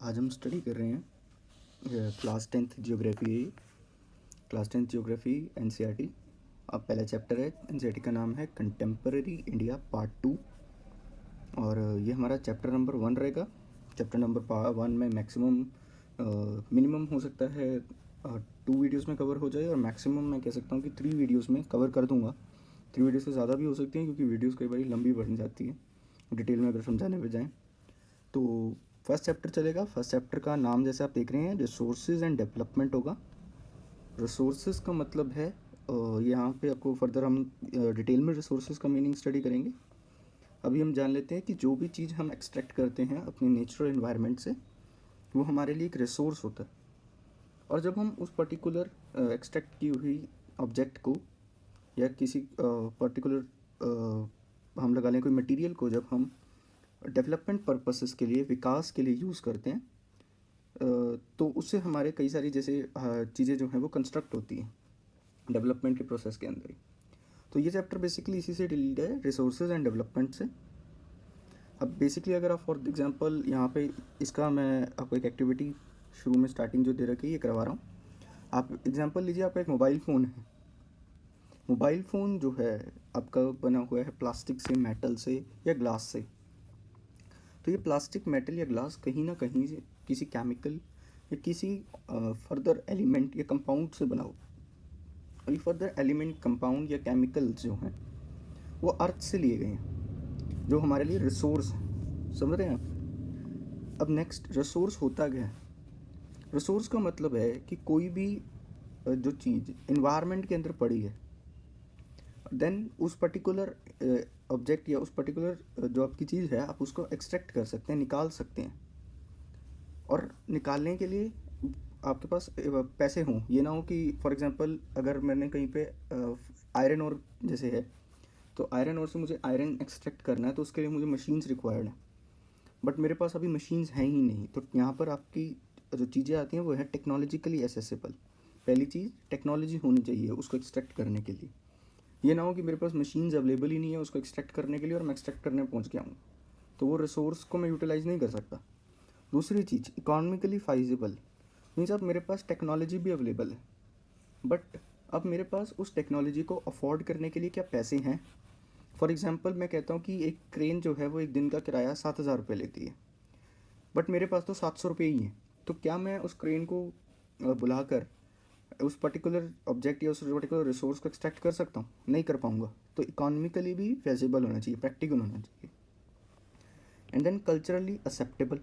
आज हम स्टडी कर रहे हैं क्लास टेंथ जियोग्राफी एनसीईआरटी। अब पहला चैप्टर है एनसीईआरटी का नाम है कंटेम्पररी इंडिया पार्ट 2 और ये हमारा चैप्टर नंबर 1 रहेगा। चैप्टर नंबर 1 में मैक्सिमम मिनिमम हो सकता है 2 वीडियोस में कवर हो जाए और मैक्सिमम मैं कह सकता हूँ कि 3 वीडियोस में कवर कर दूँगा। 3 वीडियोस से ज़्यादा भी हो सकती हैं क्योंकि वीडियोस कई बार लंबी बढ़ जाती है डिटेल में अगर समझाने पे जाएँ। तो फर्स्ट चैप्टर चलेगा। फर्स्ट चैप्टर का नाम जैसे आप देख रहे हैं रिसोर्सेज एंड डेवलपमेंट होगा। रिसोर्सेज का मतलब है यहाँ पे आपको फर्दर हम डिटेल में रिसोर्सेज का मीनिंग स्टडी करेंगे। अभी हम जान लेते हैं कि जो भी चीज़ हम एक्सट्रैक्ट करते हैं अपने नेचुरल एनवायरनमेंट से वो हमारे लिए एक रिसोर्स होता है। और जब हम उस पर्टिकुलर एक्सट्रैक्ट की हुई ऑब्जेक्ट को या किसी पर्टिकुलर हम लगा लें कोई मटेरियल को जब हम डेवलपमेंट पर्पसेस के लिए विकास के लिए यूज़ करते हैं तो उससे हमारे कई सारी जैसे चीज़ें जो हैं वो कंस्ट्रक्ट होती हैं डेवलपमेंट के प्रोसेस के अंदर ही। तो ये चैप्टर बेसिकली इसी से रिलेटेड है, रिसोर्सेज एंड डेवलपमेंट से। अब बेसिकली अगर आप फॉर एग्जांपल यहाँ पे इसका मैं आपको एक एक्टिविटी शुरू में स्टार्टिंग जो दे रखी है ये करवा रहा हूँ। आप एग्जांपल लीजिए, आपका एक मोबाइल फ़ोन है। मोबाइल फ़ोन जो है आपका बना हुआ है प्लास्टिक से, मेटल से या ग्लास से। तो ये प्लास्टिक, मेटल या ग्लास कहीं ना कहीं से किसी केमिकल या किसी फर्दर एलिमेंट या कंपाउंड से बना हो। और ये फर्दर एलिमेंट, कंपाउंड या केमिकल्स जो हैं वो अर्थ से लिए गए हैं जो हमारे लिए रिसोर्स हैं। समझ रहे हैं आप? अब नेक्स्ट रिसोर्स होता क्या है? रिसोर्स का मतलब है कि कोई भी जो चीज़ इन्वायरमेंट के अंदर पड़ी है देन उस पर्टिकुलर ऑब्जेक्ट या उस पर्टिकुलर जो आपकी चीज़ है आप उसको एक्सट्रैक्ट कर सकते हैं, निकाल सकते हैं। और निकालने के लिए आपके पास पैसे हों। ये ना हो कि फॉर एग्जांपल अगर मैंने कहीं पे आयरन और जैसे है तो आयरन और से मुझे आयरन एक्सट्रैक्ट करना है तो उसके लिए मुझे मशीन्स रिक्वायर्ड हैं, बट मेरे पास अभी मशीन्स हैं ही नहीं। तो यहाँ पर आपकी जो चीज़ें आती हैं वो है टेक्नोलॉजिकली एसेसिबल। पहली चीज़ टेक्नोलॉजी होनी चाहिए उसको एक्सट्रैक्ट करने के लिए। ये ना हो कि मेरे पास मशीन्स अवेलेबल ही नहीं है उसको एक्सट्रैक्ट करने के लिए और मैं एक्सट्रैक्ट करने पहुँच गया हूँ, तो वो रिसोर्स को मैं यूटिलाइज़ नहीं कर सकता। दूसरी चीज़ इकोनॉमिकली फाइजिबल, मीन्स अब मेरे पास टेक्नोलॉजी भी अवेलेबल है बट अब मेरे पास उस टेक्नोलॉजी को अफोर्ड करने के लिए क्या पैसे हैं। फॉर एग्जांपल मैं कहता हूँ कि एक क्रेन जो है वो एक दिन का किराया 7,000 रुपये लेती है, बट मेरे पास तो 700 रुपये ही हैं। तो क्या मैं उस क्रेन को बुलाकर उस पर्टिकुलर ऑब्जेक्ट या उस पर्टिकुलर रिसोर्स को एक्सट्रैक्ट कर सकता हूँ? नहीं कर पाऊँगा। तो इकोनॉमिकली भी फेजिबल होना चाहिए, प्रैक्टिकल होना चाहिए। एंड देन कल्चरली एक्सेप्टेबल,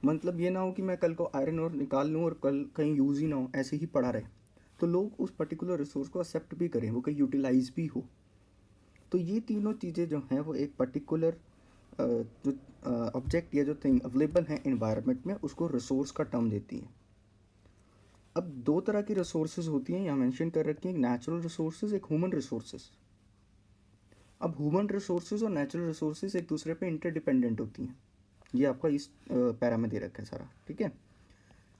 मतलब ये ना हो कि मैं कल को आयरन और निकाल लूँ और कल कहीं यूज़ ही ना हो, ऐसे ही पड़ा रहे। तो लोग उस पर्टिकुलर रिसोर्स को एक्सेप्ट भी करें, वो कहीं यूटिलाइज भी हो। तो ये तीनों चीज़ें जो हैं वो एक पर्टिकुलर जो ऑब्जेक्ट या जो थिंग अवेलेबल है इन्वायरमेंट में उसको रिसोर्स का टर्म देती है। अब 2 तरह की रिसोर्सेज होती हैं यहाँ मेंशन कर रखी हैं, एक नेचुरल रिसोर्सेज, एक ह्यूमन रिसोर्सेज। अब ह्यूमन रिसोर्सेज और नेचुरल रिसोर्सेज एक दूसरे पे इंटरडिपेंडेंट होती हैं। ये आपका इस पैरा में दे रखा है सारा, ठीक है।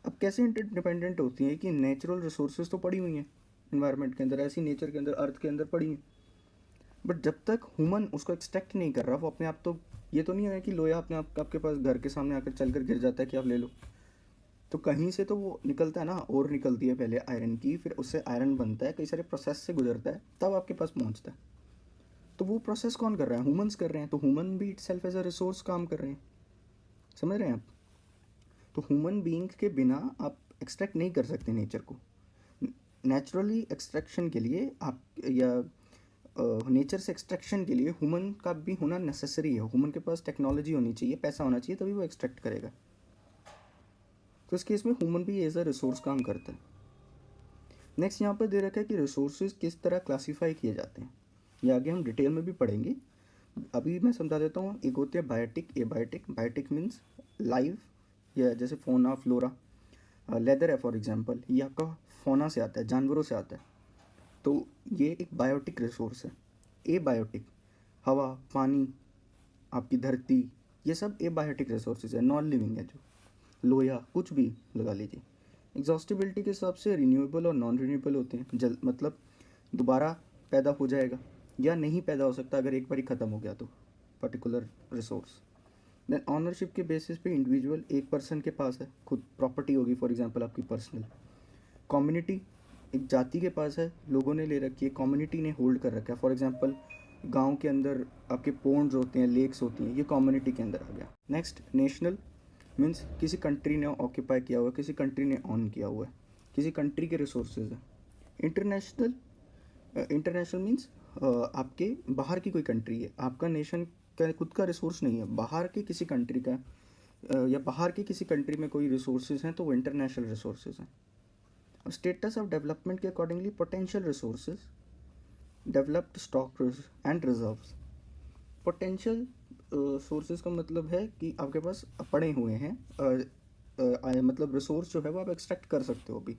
अब कैसे इंटरडिपेंडेंट होती हैं कि नेचुरल रिसोर्सेज तो पड़ी हुई हैं इन्वायरमेंट के अंदर, ऐसी नेचर के अंदर, अर्थ के अंदर पड़ी हैं, बट जब तक ह्यूमन उसको एक्सट्रैक्ट नहीं कर रहा वो अपने आप, तो ये तो नहीं है कि लोहा अपने आप आपके पास घर के सामने आकर चल कर गिर जाता है कि आप ले लो। तो कहीं से तो वो निकलता है ना, और निकलती है पहले आयरन की, फिर उससे आयरन बनता है, कई सारे प्रोसेस से गुजरता है, तब आपके पास पहुंचता है। तो वो प्रोसेस कौन कर रहा है? ह्यूमंस कर रहे हैं। तो ह्यूमन भी itself as a resource काम कर रहे हैं। समझ रहे हैं आप? तो ह्यूमन बीइंग के बिना आप एक्सट्रैक्ट नहीं कर सकते नेचर को। नेचुरली एक्सट्रैक्शन के लिए आप या नेचर से एक्सट्रैक्शन के लिए ह्यूमन का भी होना नेसेसरी है। ह्यूमन के पास टेक्नोलॉजी होनी चाहिए, पैसा होना चाहिए, तभी वो एक्सट्रैक्ट करेगा। तो इस केस में ह्यूमन भी एज अ रिसोर्स काम करता है। नेक्स्ट यहाँ पर दे रखा है कि रिसोर्सेज किस तरह क्लासीफाई किए जाते हैं, ये आगे हम डिटेल में भी पढ़ेंगे। अभी मैं समझा देता हूँ। एक होते हैं biotic, abiotic. Biotic means live, या जैसे फोना, फ्लोरा। लेदर है फॉर एग्जांपल, ये आपका फोना से आता है, जानवरों से आता है, तो ये एक बायोटिक रिसोर्स है। एबायोटिक, हवा, पानी, आपकी धरती, ये सब एबायोटिक रिसोर्सेज है, नॉन लिविंग है। जो लोहा, कुछ भी लगा लीजिए। एग्जॉस्टिबिलिटी के हिसाब से रिन्यूएबल और नॉन रिन्यूएबल होते हैं। जल मतलब दोबारा पैदा हो जाएगा या नहीं पैदा हो सकता अगर एक बार ही ख़त्म हो गया तो पर्टिकुलर रिसोर्स। देन ऑनरशिप के बेसिस पे इंडिविजुअल एक पर्सन के पास है, खुद प्रॉपर्टी होगी, फॉर एग्जांपल आपकी पर्सनल। कम्युनिटी एक जाति के पास है, लोगों ने ले रखी है, कम्युनिटी ने होल्ड कर रखा है। फॉर एग्जांपल गांव के अंदर आपके पोन्ड्स होते हैं, लेक्स होती हैं, ये कम्युनिटी के अंदर आ गया। नेक्स्ट नेशनल मीन्स किसी कंट्री ने ऑक्यूपाई किया हुआ है, किसी कंट्री ने ऑन किया हुआ है, किसी कंट्री के रिसोर्सेज है। इंटरनेशनल इंटरनेशनल मीन्स आपके बाहर की कोई कंट्री है, आपका नेशन का खुद का रिसोर्स नहीं है, बाहर के किसी कंट्री का या बाहर की किसी कंट्री में कोई रिसोर्सेज हैं तो वो इंटरनेशनल रिसोर्सेज हैं। स्टेटस ऑफ डेवलपमेंट के accordingly potential resources, developed stock and reserves. Potential sources का मतलब है कि आपके पास पड़े हुए हैं, मतलब रिसोर्स जो है वो आप एक्सट्रैक्ट कर सकते हो अभी।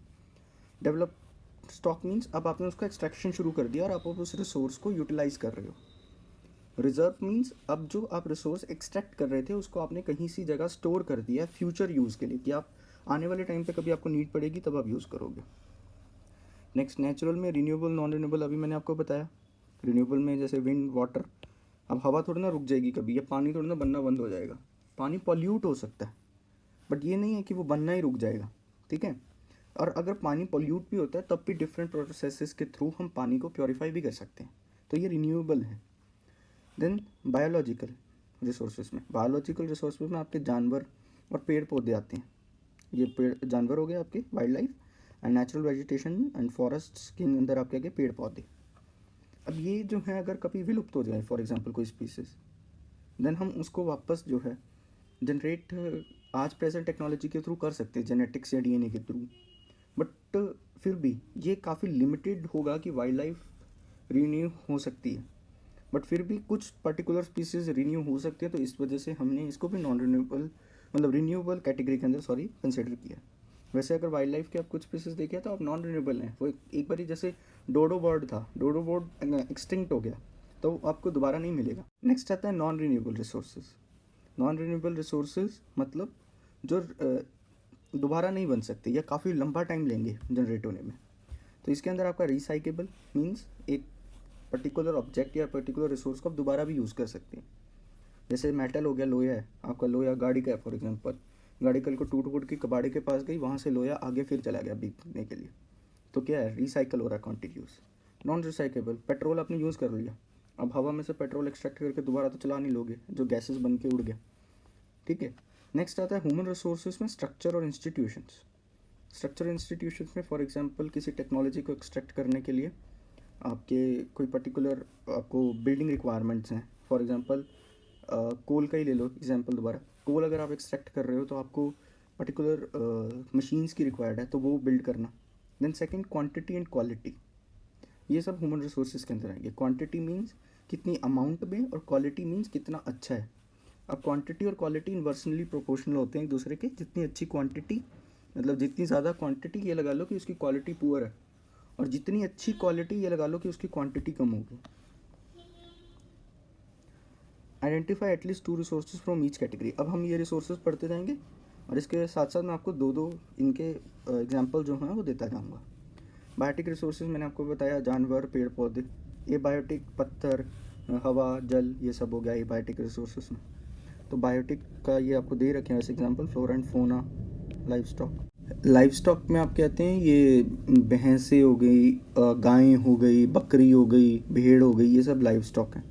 डेवलप स्टॉक मीन्स अब आपने उसका एक्सट्रैक्शन शुरू कर दिया और आप उस रिसोर्स को यूटिलाइज कर रहे हो। रिजर्व मीन्स अब जो आप रिसोर्स एक्सट्रैक्ट कर रहे थे उसको आपने कहीं सी जगह स्टोर कर दिया फ्यूचर यूज़ के लिए, कि आप आने वाले टाइम पे कभी आपको नीड पड़ेगी तब आप यूज़ करोगे। नेक्स्ट नेचुरल में रिन्यूएबल नॉन रिन्यूएबल अभी मैंने आपको बताया। रिन्यूएबल में जैसे विंड, वाटर, अब हवा थोड़ी ना रुक जाएगी कभी, या पानी थोड़ी ना बनना बंद हो जाएगा। पानी पॉल्यूट हो सकता है बट ये नहीं है कि वो बनना ही रुक जाएगा, ठीक है। और अगर पानी पॉल्यूट भी होता है तब भी डिफरेंट प्रोसेसेस के थ्रू हम पानी को प्योरीफाई भी कर सकते हैं, तो ये रिन्यूएबल है। देन बायोलॉजिकल रिसोर्सेज में, बायोलॉजिकल रिसोर्सेज में आपके जानवर और पेड़ पौधे आते हैं। ये पेड़ जानवर हो गए आपके wild life, and natural vegetation and forest के अंदर आपके आगे पेड़ पौधे। अब ये जो है अगर कभी विलुप्त हो जाए फॉर एग्जांपल कोई स्पीसीज, देन हम उसको वापस जो है जनरेट आज प्रेजेंट टेक्नोलॉजी के थ्रू कर सकते हैं, जेनेटिक्स या डीएनए के थ्रू। बट फिर भी ये काफ़ी लिमिटेड होगा कि वाइल्ड लाइफ रिन्यू हो सकती है, बट फिर भी कुछ पर्टिकुलर स्पीसीज रिन्यू हो सकती है, तो इस वजह से हमने इसको भी नॉन रिन्यूएबल मतलब रिन्यूएबल कैटेगरी के अंदर कंसिडर किया। वैसे अगर वाइल्ड लाइफ के आप कुछ स्पीसीज देखें तो आप नॉन रिन्यूएबल हैं। वो एक बार जैसे डोडो बर्ड था, डोडो बर्ड एक्सटिंक्ट हो गया तो आपको दोबारा नहीं मिलेगा। नेक्स्ट आता है non renewable resources. Non renewable resources मतलब जो दोबारा नहीं बन सकते या काफ़ी लंबा टाइम लेंगे जनरेट होने में। तो इसके अंदर आपका रिसाइकेबल मीन्स एक पर्टिकुलर ऑब्जेक्ट या पर्टिकुलर रिसोर्स को आप दोबारा भी यूज़ कर सकते हैं। जैसे मेटल हो गया, लोहा है आपका, लोहा गाड़ी का है फॉर एग्जांपल, गाड़ी कल को टूट के कबाड़े के पास गई, वहाँ से लोहा आगे फिर चला गया बिकने के लिए, तो क्या है, रिसाइकल हो रहा है कॉन्टिन्यूस। नॉन रिसाइकेबल, पेट्रोल आपने यूज़ कर लिया, अब हवा में से पेट्रोल एक्सट्रैक्ट करके दोबारा तो चला नहीं लोगे, जो गैसेस बन के उड़ गया, ठीक है। नेक्स्ट आता है ह्यूमन रिसोर्सेज में स्ट्रक्चर और इंस्टीट्यूशंस। स्ट्रक्चर इंस्टीट्यूशंस में फॉर एग्जांपल किसी टेक्नोलॉजी को एक्सट्रैक्ट करने के लिए आपके कोई पर्टिकुलर आपको बिल्डिंग रिक्वायरमेंट्स हैं। फॉर एग्जांपल कोल का ही ले लो एग्जांपल दोबारा, कोल अगर आप एक्सट्रैक्ट कर रहे हो तो आपको पर्टिकुलर मशीन्स की रिक्वायर्ड है, तो वो बिल्ड करना। Then second quantity and quality, ये सब ह्यूमन रिसोर्सेज के अंदर आएंगे। क्वांटिटी मीन्स कितनी अमाउंट में, और क्वालिटी मीन्स कितना अच्छा है। अब क्वांटिटी और क्वालिटी इन्वर्सनली प्रोपोर्शनल होते हैं एक दूसरे के। जितनी अच्छी क्वांटिटी मतलब जितनी ज़्यादा क्वांटिटी ये लगा लो कि उसकी क्वालिटी पुअर है, और जितनी अच्छी क्वालिटी ये लगा लो कि उसकी क्वांटिटी कम होगी। Identify at least 2 resources from each category. अब हम ये रिसोर्सेज पढ़ते जाएंगे और इसके साथ साथ मैं आपको दो इनके एग्जांपल जो हैं वो देता जाऊँगा। बायोटिक रिसोर्सेज मैंने आपको बताया, जानवर, पेड़ पौधे। ये बायोटिक पत्थर, हवा, जल, ये सब हो गया ये बायोटिक रिसोर्सेज में। तो बायोटिक का ये आपको दे रखे हैं ऐसे example, flora and fauna, life stock. Life stock में आप कहते हैं ये भैंसें हो गई, गायें हो गई, बकरी हो गई, भेड़ हो गई, ये सब लाइफ स्टॉक है।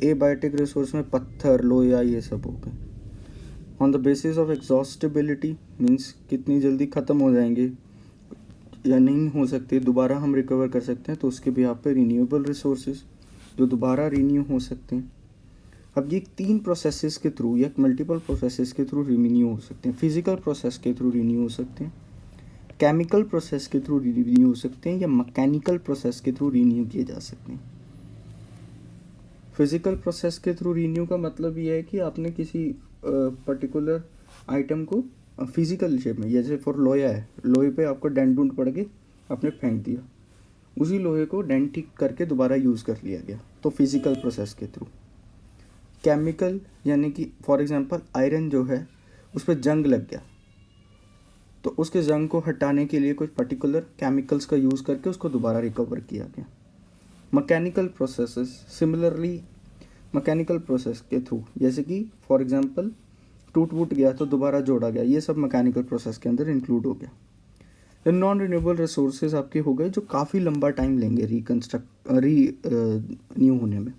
ए बायोटिक रिसोर्स में पत्थर, लोहा, ये सब हो गए। On the basis of exhaustibility means कितनी जल्दी ख़त्म हो जाएंगे या नहीं हो सकते, दोबारा हम रिकवर कर सकते हैं, तो उसके भी आप पे रिन्यूएबल रिसोर्सेज जो दोबारा रिन्यू हो सकते हैं। अब ये 3 प्रोसेसेस के थ्रू या मल्टीपल प्रोसेसेस के थ्रू रिन्यू हो सकते हैं। फिजिकल प्रोसेस के थ्रू रिन्यू हो सकते हैं, केमिकल प्रोसेस के थ्रू रिन्यू हो सकते हैं, या मैकेनिकल प्रोसेस के थ्रू रिन्यू किए जा सकते हैं। फिजिकल प्रोसेस के थ्रू रिन्यू का मतलब ये है कि आपने किसी पर्टिकुलर आइटम को फिजिकल शेप में, जैसे फॉर लोहा है, लोहे पे आपको डेंट डूंट पड़ के आपने फेंक दिया, उसी लोहे को डेंट ठीक करके दोबारा यूज़ कर लिया गया, तो फिजिकल प्रोसेस के थ्रू। केमिकल यानी कि फॉर एग्जांपल आयरन जो है उस पर जंग लग गया, तो उसके जंग को हटाने के लिए कुछ पर्टिकुलर केमिकल्स का यूज़ करके उसको दोबारा रिकवर किया गया। Mechanical processes similarly mechanical process के थ्रू, जैसे कि फॉर एग्जांपल टूट वूट गया तो दोबारा जोड़ा गया, ये सब मैकेनिकल प्रोसेस के अंदर इंक्लूड हो गया। नॉन रिन्यूएबल रिसोर्सेज आपके हो गए जो काफ़ी लंबा टाइम लेंगे न्यू होने में।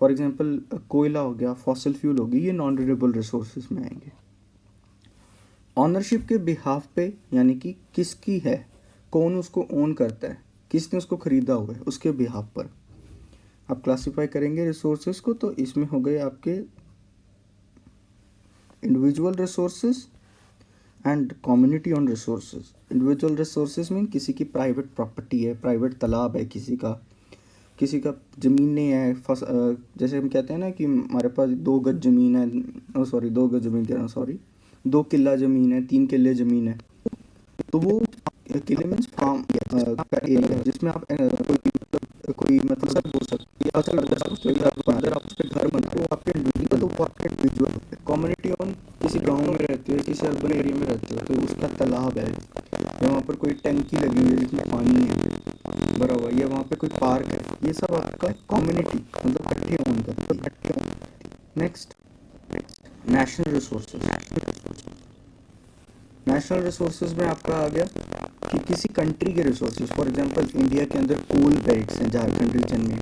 फॉर एग्जांपल कोयला हो गया, फॉसिल फ्यूल हो गई, ये नॉन रिन्यूएबल रिसोर्सेज में आएंगे। ऑनरशिप के बिहाफ पे, यानी कि किसकी है, कौन उसको ओन करता है, किसने उसको खरीदा हुआ है, उसके बिहाफ पर आप क्लासिफाई करेंगे रिसोर्सेज को। तो इसमें हो गए आपके individual resources and community on resources. Individual resources mean किसी की प्राइवेट प्रॉपर्टी है, प्राइवेट तालाब है, किसी का ज़मीनें हैं, जैसे हम कहते हैं ना कि हमारे पास 2 गज ज़मीन है, 2 गज ज़मीन कह रहा हूँ, 2 किला ज़मीन है, 3 किले ज़मीन है, तो वो किले मीन्स फार्म का एरिया जिसमें आप कोई मतलब हो सकती है, अगर आप उस पर घर बनाते हो आपके इंडिविजुअल, तो वो आपके इंडिविजुअल। कम्युनिटी ऑन किसी गांव में रहते हो, किसी अर्बन एरिया में रहते हो, तो उसका तालाब है या वहाँ पर कोई टंकी लगी हुई है जिसमें पानी है भरा हुआ, या वहाँ पे कोई पार्क है, ये सब आपका कम्युनिटी मतलब इकट्ठे ओन करती है। Next, national resources. National resources में आपका आ गया कि किसी कंट्री के रिसोर्सेज, फॉर एग्जांपल इंडिया के अंदर कोल बेल्ट्स हैं झारखंड रीजन में,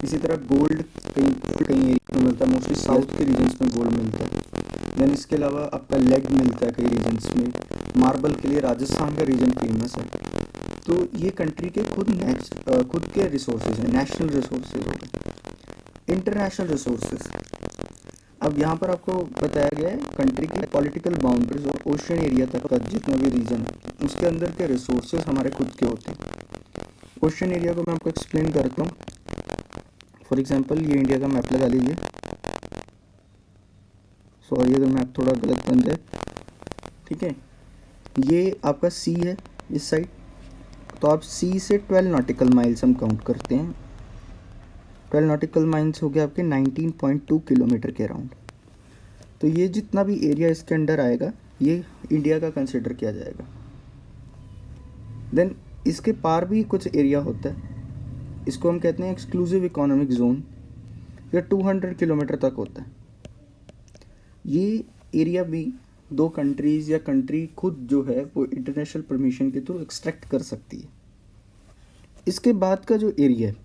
इसी तरह गोल्ड कहीं एरिया में मिलता है, मोस्टली साउथ के रीजन्स में गोल्ड मिलता है। देन इसके अलावा आपका लेड मिलता है कई रीजन्स में, मार्बल के लिए राजस्थान का रीजन फेमस है। तो ये कंट्री के खुद के रिसोर्सेज हैं, नेशनल रिसोर्सेज हो गए। इंटरनेशनल रिसोर्सेज, अब यहाँ पर आपको बताया गया है कंट्री की पॉलिटिकल बाउंड्रीज और ओशन एरिया तक का जितना भी रीजन है उसके अंदर के रिसोर्सेज हमारे खुद के होते हैं। ओशन एरिया को मैं आपको एक्सप्लेन करता हूँ। फॉर एग्जांपल ये इंडिया का मैप लगा लीजिए, सॉरी अगर मैप थोड़ा गलत बन जाए, ठीक है। ये आपका सी है इस साइड, तो आप सी से 12 नॉटिकल माइल्स हम काउंट करते हैं। 12 नॉटिकल माइल्स हो गया आपके 19.2 किलोमीटर के अराउंड। तो ये जितना भी एरिया इसके अंडर आएगा ये इंडिया का कंसिडर किया जाएगा। देन इसके पार भी कुछ एरिया होता है, इसको हम कहते हैं एक्सक्लूसिव इकोनॉमिक जोन, या 200 किलोमीटर तक होता है। ये एरिया भी 2 कंट्रीज़ या कंट्री खुद जो है वो इंटरनेशनल परमिशन के थ्रू एक्सट्रैक्ट कर सकती है। इसके बाद का जो एरिया है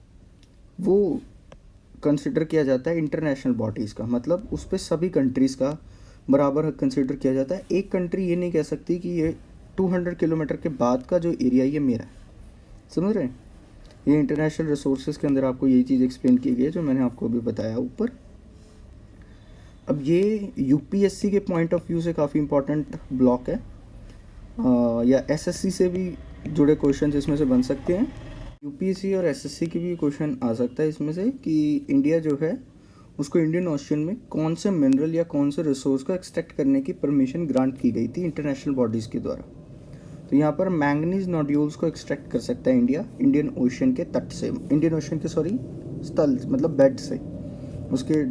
वो कंसिडर किया जाता है इंटरनेशनल बॉडीज़ का, मतलब उस पर सभी कंट्रीज़ का बराबर हक कंसिडर किया जाता है। एक कंट्री ये नहीं कह सकती कि ये 200 किलोमीटर के बाद का जो एरिया ये मेरा है, समझ रहे हैं। ये इंटरनेशनल रिसोर्सेज के अंदर आपको यही चीज़ एक्सप्लेन की गई है जो मैंने आपको अभी बताया ऊपर। अब ये यूपीएससी के पॉइंट ऑफ व्यू से काफ़ी इंपॉर्टेंट ब्लॉक है, या एसएससी से भी जुड़े क्वेश्चन इसमें से बन सकते हैं। यूपीएससी और एसएससी के भी क्वेश्चन आ सकता है इसमें से कि इंडिया जो है उसको इंडियन ओशन में कौन से मिनरल या कौन से रिसोर्स को एक्सट्रैक्ट करने की परमिशन ग्रांट की गई थी इंटरनेशनल बॉडीज़ के द्वारा। तो यहाँ पर मैंगनीज नोड्यूल्स को एक्सट्रैक्ट कर सकता है इंडिया इंडियन ओशन के तट से, इंडियन ओशन के स्थल मतलब बेड से, उसके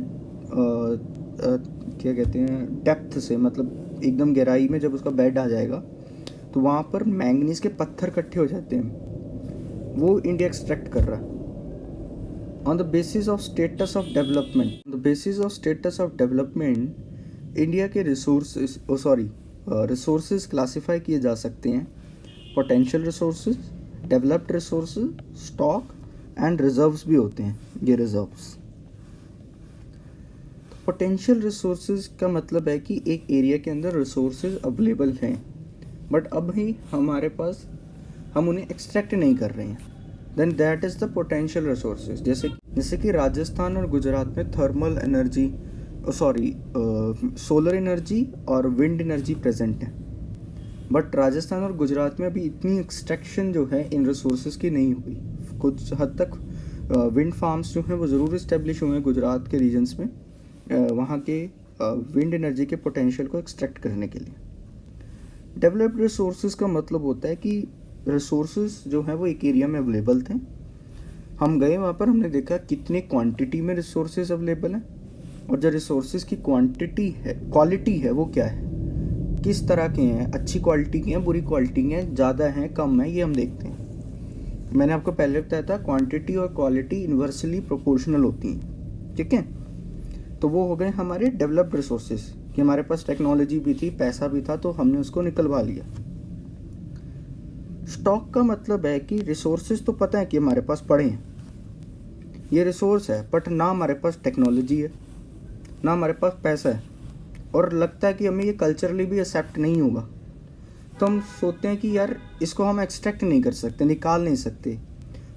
क्या कहते हैं डेप्थ से, मतलब एकदम गहराई में जब उसका बेड आ जाएगा तो वहाँ पर मैंगनीज के पत्थर इकट्ठे हो जाते हैं, वो इंडिया एक्सट्रैक्ट कर रहा है। On the basis of status of development India के रिसोर्सेज क्लासिफाई किए जा सकते हैं। Potential resources, developed resources, stock and reserves भी होते हैं ये रिजर्व्स। पोटेंशियल रिसोर्सेज का मतलब है कि एक एरिया के अंदर रिसोर्सेज अवेलेबल हैं बट अभी हमारे पास हम उन्हें एक्सट्रैक्ट नहीं कर रहे हैं, then that is the potential resources. जैसे कि राजस्थान और गुजरात में थर्मल एनर्जी सोलर एनर्जी और विंड एनर्जी प्रेजेंट है, बट राजस्थान और गुजरात में अभी इतनी एक्सट्रैक्शन जो है इन रिसोर्सेज की नहीं हुई। कुछ हद तक विंड फार्म्स जो हैं वो ज़रूर इस्टेब्लिश हुए हैं गुजरात के रीजन्स में, वहाँ के विंड एनर्जी के पोटेंशियल को एक्सट्रैक्ट करने के लिए। डेवलप्ड रिसोर्सेज का मतलब होता है कि रिसोर्सेज जो हैं वो एक एरिया में अवेलेबल थे, हम गए वहाँ पर, हमने देखा कितने क्वांटिटी में रिसोर्सेज अवेलेबल हैं और जो रिसोर्सेज की क्वालिटी है वो क्या है, किस तरह के हैं, अच्छी क्वालिटी के हैं, बुरी क्वालिटी के हैं, ज़्यादा हैं, कम है, ये हम देखते हैं। मैंने आपको पहले बताया था क्वांटिटी और क्वालिटी इन्वर्सली प्रोपोर्शनल होती हैं। ठीक है। तो वो हो गए हमारे डेवलप्ड रिसोर्सेज कि हमारे पास टेक्नोलॉजी भी थी, पैसा भी था, तो हमने उसको निकलवा लिया। स्टॉक का मतलब है कि रिसोर्सेज तो पता है कि हमारे पास पड़े हैं, ये रिसोर्स है, बट ना हमारे पास टेक्नोलॉजी है, ना हमारे पास पैसा है, और लगता है कि हमें ये कल्चरली भी एक्सेप्ट नहीं होगा। तो हम सोचते हैं कि यार इसको हम एक्सट्रैक्ट नहीं कर सकते, निकाल नहीं सकते।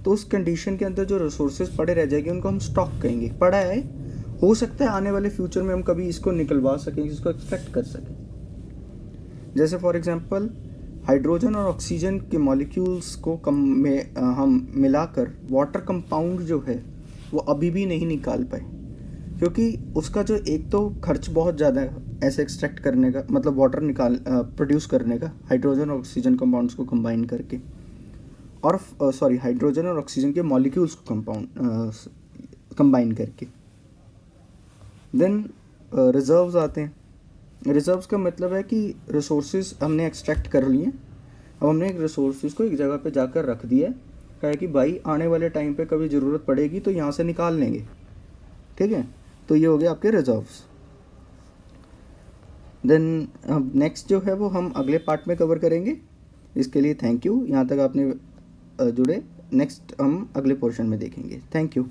तो उस कंडीशन के अंदर जो रिसोर्सेज पड़े रह जाएंगे उनको हम स्टॉक कहेंगे। पड़ा है, हो सकता है आने वाले फ्यूचर में हम कभी इसको निकलवा सकें, इसको एक्सट्रैक्ट कर सकें। जैसे फॉर एग्जांपल हाइड्रोजन और ऑक्सीजन के मॉलिक्यूल्स को हम मिलाकर वाटर कंपाउंड जो है वो अभी भी नहीं निकाल पाए, क्योंकि उसका जो एक तो खर्च बहुत ज़्यादा है ऐसे एक्सट्रैक्ट करने का, मतलब वाटर प्रोड्यूस करने का, हाइड्रोजन और ऑक्सीजन कंपाउंड्स को कंबाइन करके, और सॉरी हाइड्रोजन और ऑक्सीजन के मॉलिक्यूल्स को कंबाइन करके। देन रिजर्व्स आते हैं। रिजर्व्स का मतलब है कि रिसोर्सेज हमने एक्सट्रैक्ट कर लिए, अब हमने एक रिसोर्सेज को एक जगह पे जाकर रख दिया है, कहा है कि भाई आने वाले टाइम पे कभी ज़रूरत पड़ेगी तो यहाँ से निकाल लेंगे। ठीक है, तो ये हो गया आपके रिजर्व्स। देन अब नेक्स्ट जो है वो हम अगले पार्ट में कवर करेंगे। इसके लिए थैंक यू, यहाँ तक आपने जुड़े। नेक्स्ट हम अगले पोर्शन में देखेंगे। Thank you.